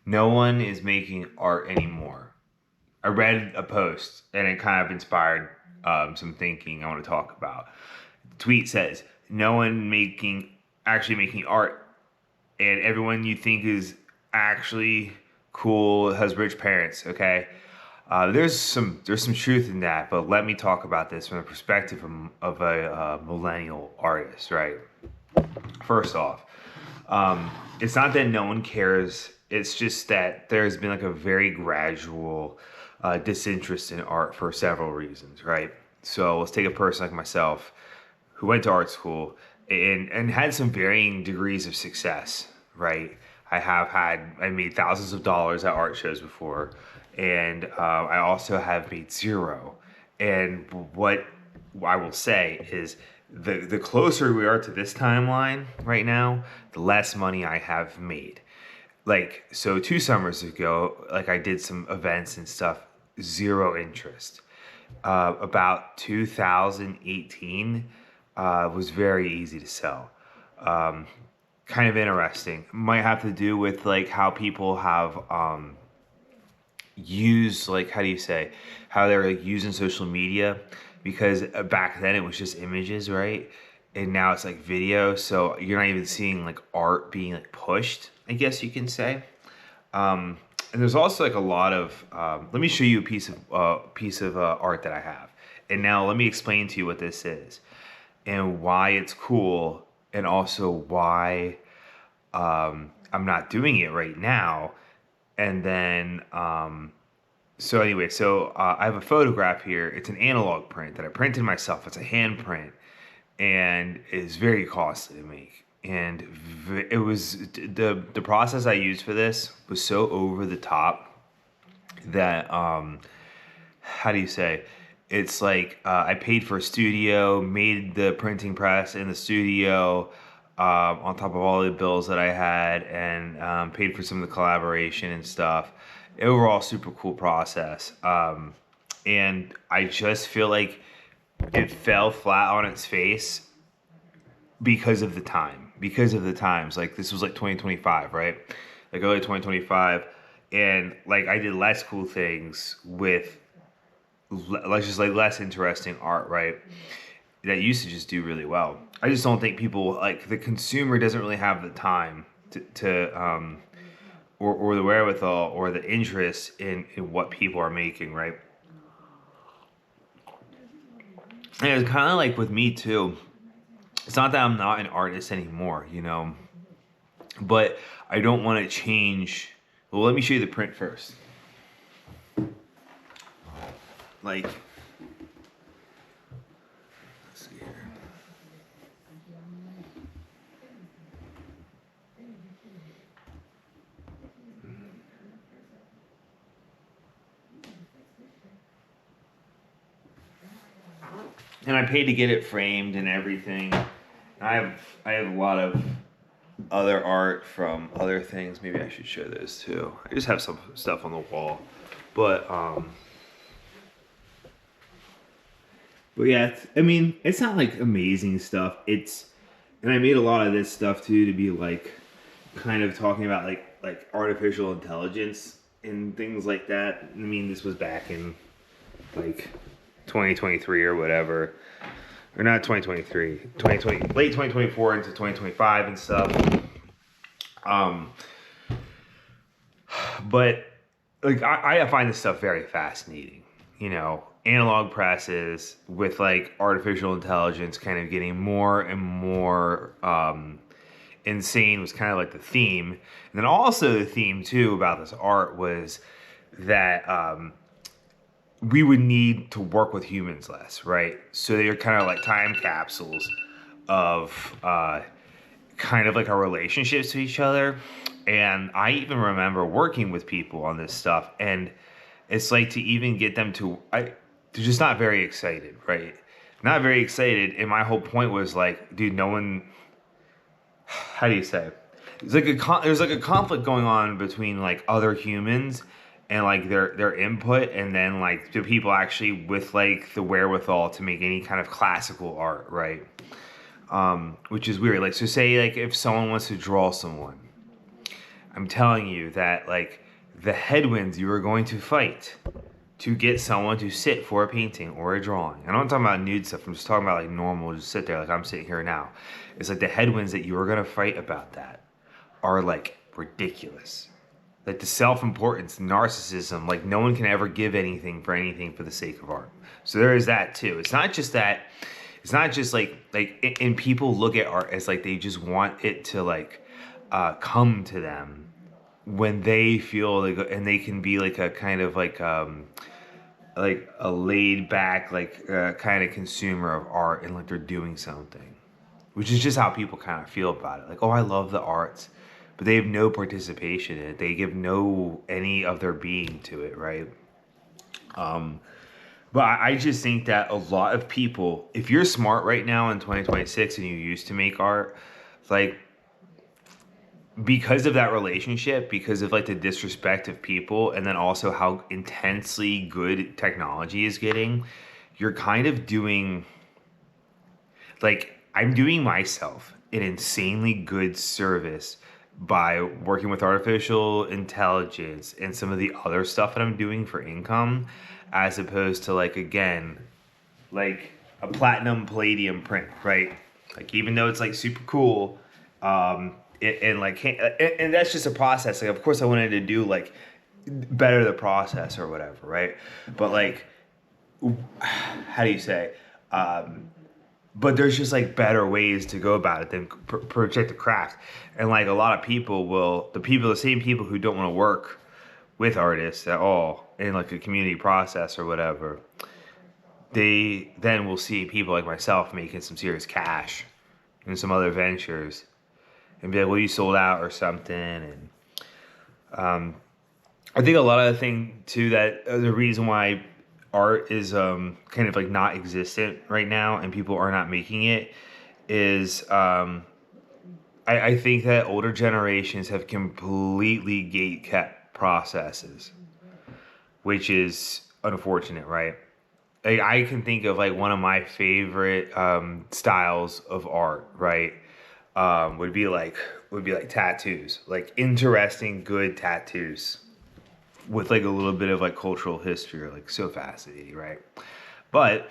no one is making art anymore. I read a post and it kind of inspired some thinking I want to talk about. The tweet says, no one actually making art, and everyone you think is actually cool has rich parents. Okay, there's some truth in that, but let me talk about this from the perspective of a millennial artist. Right. First off, it's not that no one cares. It's just that there's been like a very gradual disinterest in art for several reasons, right? So let's take a person like myself who went to art school and had some varying degrees of success, right? I made thousands of dollars at art shows before, and I also have made zero. And what I will say is the closer we are to this timeline right now, the less money I have made. Like, so 2 summers ago, like I did some events and stuff, zero interest. About 2018 was very easy to sell. Kind of interesting. Might have to do with like how people have used, like, how do you say, how they're like using social media, because back then it was just images, right? And now it's like video, so you're not even seeing like art being like pushed, I guess you can say. And there's also like a lot of let me show you a piece of art that I have, and now let me explain to you what this is and why it's cool, and also why I'm not doing it right now. And then so anyway, I have a photograph here. It's an analog print that I printed myself. It's a hand print, and it's very costly to make. And it was the process I used for this was so over the top that how do you say? It's like I paid for a studio, made the printing press in the studio, on top of all the bills that I had, and paid for some of the collaboration and stuff. Overall, super cool process. And I just feel like it fell flat on its face because of the time, because of the times. Like, this was like 2025, right? Like early 2025, and like I did less cool things with like just like less interesting art, right? That used to just do really well. I just don't think people, like, the consumer doesn't really have the time to or the wherewithal or the interest in what people are making, right? And it's kind of like with me too. It's not that I'm not an artist anymore, but I don't want to change. Well, let me show you the print first. Like, let's see here. And I paid to get it framed and everything. I have a lot of other art from other things. Maybe I should show those too. I just have some stuff on the wall, but yeah, I mean, it's not like amazing stuff. And I made a lot of this stuff too to be like, kind of talking about like artificial intelligence and things like that. I mean, this was back in like 2023 or whatever, or not 2023, 2020, late 2024 into 2025 and stuff. Um, but like I find this stuff very fascinating. Analog presses with like artificial intelligence kind of getting more and more insane was kind of like the theme. And then also the theme too about this art was that we would need to work with humans less, right? So they're kind of like time capsules of kind of like our relationships to each other. And I even remember working with people on this stuff, and it's like to even get them they're just not very excited, right? Not very excited. And my whole point was like, dude, no one, how do you say? It's like there's like a conflict going on between like other humans and like their input, and then like the people actually with like the wherewithal to make any kind of classical art, right? Which is weird. Like, so say like if someone wants to draw someone, I'm telling you that like the headwinds you are going to fight to get someone to sit for a painting or a drawing. And I'm not talking about nude stuff. I'm just talking about like normal, just sit there like I'm sitting here now. It's like the headwinds that you are going to fight about that are like ridiculous. Like the self-importance, narcissism, like no one can ever give anything for the sake of art. So there is that too. It's not just that. It's not just like and people look at art as like they just want it to like come to them when they feel like, and they can be like a kind of like a laid back like kind of consumer of art, and like they're doing something, which is just how people kind of feel about it. Like, oh, I love the arts, but they have no participation in it. They give no any of their being to it, right? But I just think that a lot of people, if you're smart right now in 2026 and you used to make art, like because of that relationship, because of like the disrespect of people, and then also how intensely good technology is getting, you're kind of doing, like, I'm doing myself an insanely good service by working with artificial intelligence and some of the other stuff that I'm doing for income, as opposed to like, again, like a platinum palladium print, right? Like, even though it's like super cool, and that's just a process. Like, of course I wanted to do like better the process or whatever, right? But like, how do you say, but there's just like better ways to go about it than project the craft. And like a lot of people will, the same people who don't want to work with artists at all in like a community process or whatever, they then will see people like myself making some serious cash in some other ventures and be like, well, you sold out or something. And I think a lot of the thing too, that the reason why art is kind of like not existent right now and people are not making it is I think that older generations have completely gate kept processes, which is unfortunate, right? Like, I can think of like one of my favorite styles of art, right? Would be like tattoos, like interesting, good tattoos with like a little bit of like cultural history, or like so fascinating, right? But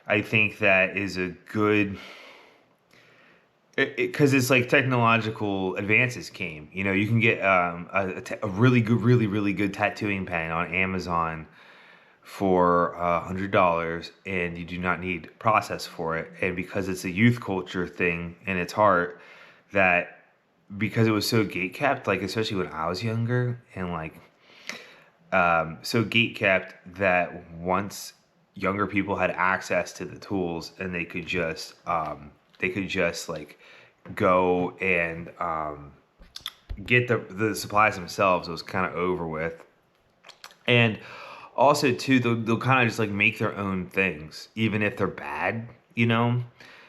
I think that is a good, because it's like technological advances came. You know, you can get a really good, really good tattooing pen on Amazon for $100, and you do not need process for it. And because it's a youth culture thing and it's art, that because it was so gate kept, like especially when I was younger, and like so gate kept that once younger people had access to the tools and they could just like go and get the supplies themselves, it was kind of over with. And also too, they'll kind of just like make their own things, even if they're bad, you know?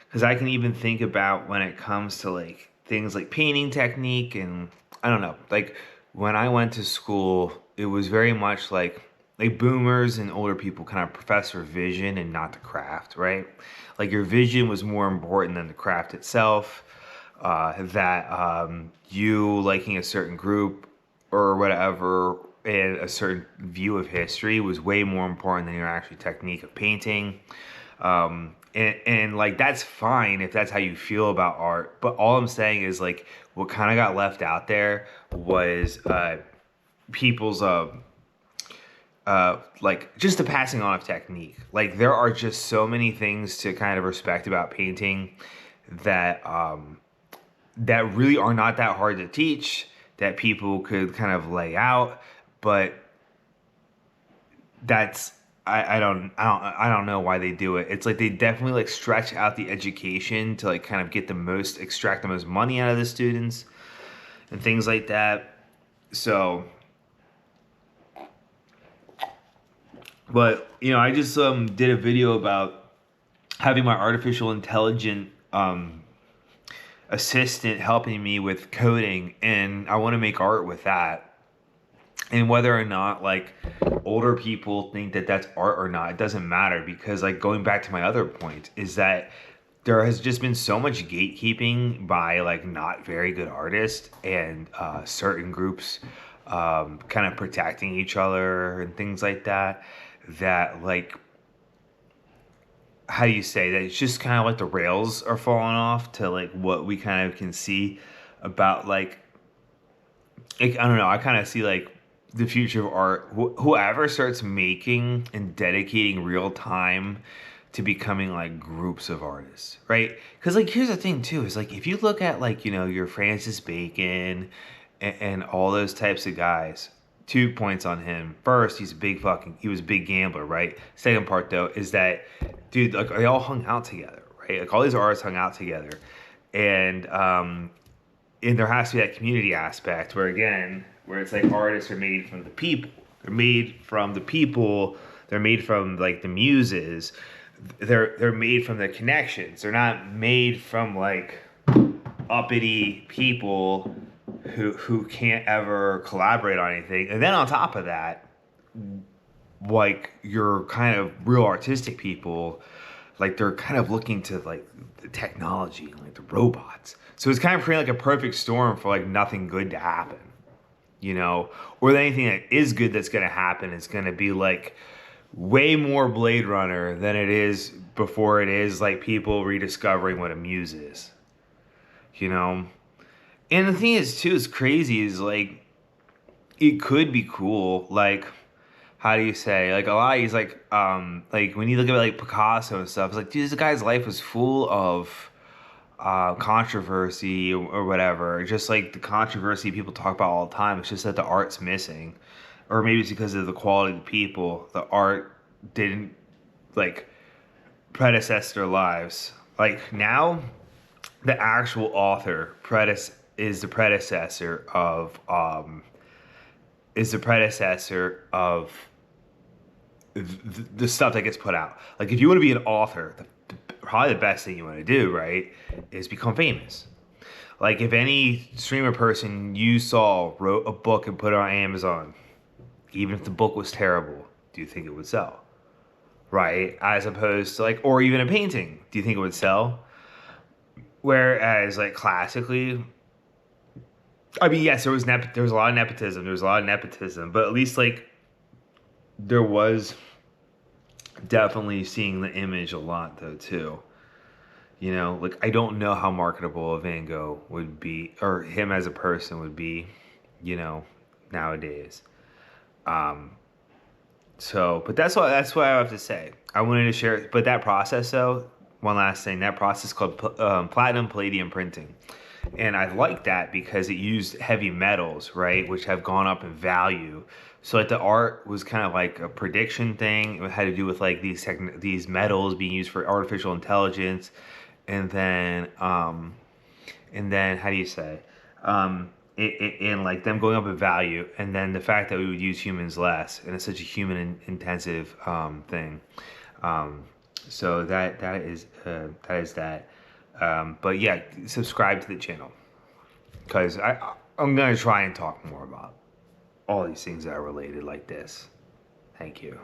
Because I can even think about when it comes to like things like painting technique, and I don't know, like when I went to school, it was very much like boomers and older people kind of profess their vision and not the craft, right? Like your vision was more important than the craft itself. You liking a certain group or whatever and a certain view of history was way more important than your actual technique of painting. And like that's fine if that's how you feel about art, but all I'm saying is like what kind of got left out there was people's like just the passing on of technique. Like there are just so many things to kind of respect about painting that that really are not that hard to teach, that people could kind of lay out, but that's I don't know why they do it. It's like they definitely like stretch out the education to like kind of extract the most money out of the students and things like that. So, but you know, I just did a video about having my artificial intelligent assistant helping me with coding, and I want to make art with that. And whether or not like older people think that that's art or not, it doesn't matter, because like going back to my other point is that there has just been so much gatekeeping by like not very good artists and certain groups kind of protecting each other and things like that. That like, how do you say that? It's just kind of like the rails are falling off to like what we kind of can see about like I don't know. I kind of see like the future of art. Whoever starts making and dedicating real time to becoming like groups of artists, right? Because like here's the thing too is like if you look at like your Francis Bacon and all those types of guys. 2 points on him. First, he was a big gambler, right? Second part though is that dude, like they all hung out together, right? Like all these artists hung out together, and there has to be that community aspect where it's like artists are made from the people. They're made from the people. They're made from like the muses. They're made from the connections. They're not made from like uppity people who can't ever collaborate on anything. And then on top of that, like your kind of real artistic people, like they're kind of looking to like the technology, like the robots. So it's kind of creating like a perfect storm for like nothing good to happen, or anything that is good that's going to happen is going to be like way more Blade Runner than it is before it is like people rediscovering what a muse is. And the thing is too is crazy is like it could be cool. Like how do you say? Like a lot of these like when you look at like Picasso and stuff, it's like dude, this guy's life was full of controversy or whatever. Just like the controversy people talk about all the time. It's just that the art's missing, or maybe it's because of the quality of the people. The art didn't like predecess their lives. Like now, the actual author is the predecessor of the stuff that gets put out. Like if you want to be an author, probably the best thing you want to do, right, is become famous. Like if any streamer person you saw wrote a book and put it on Amazon, even if the book was terrible, do you think it would sell? Right? As opposed to like, or even a painting, do you think it would sell? Whereas like classically, I mean, yes, there was a lot of nepotism, but at least like there was definitely seeing the image a lot though too. Like I don't know how marketable a Van Gogh would be, or him as a person would be, nowadays. But that's what I have to say. I wanted to share, but that process though, one last thing, that process called platinum palladium printing. And I like that because it used heavy metals, right, which have gone up in value. So like the art was kind of like a prediction thing. It had to do with like these metals being used for artificial intelligence, and then how do you say, and like them going up in value, and then the fact that we would use humans less, and it's such a human intensive thing. So that is that. But yeah, subscribe to the channel because I'm gonna try and talk more about all these things that are related like this. Thank you.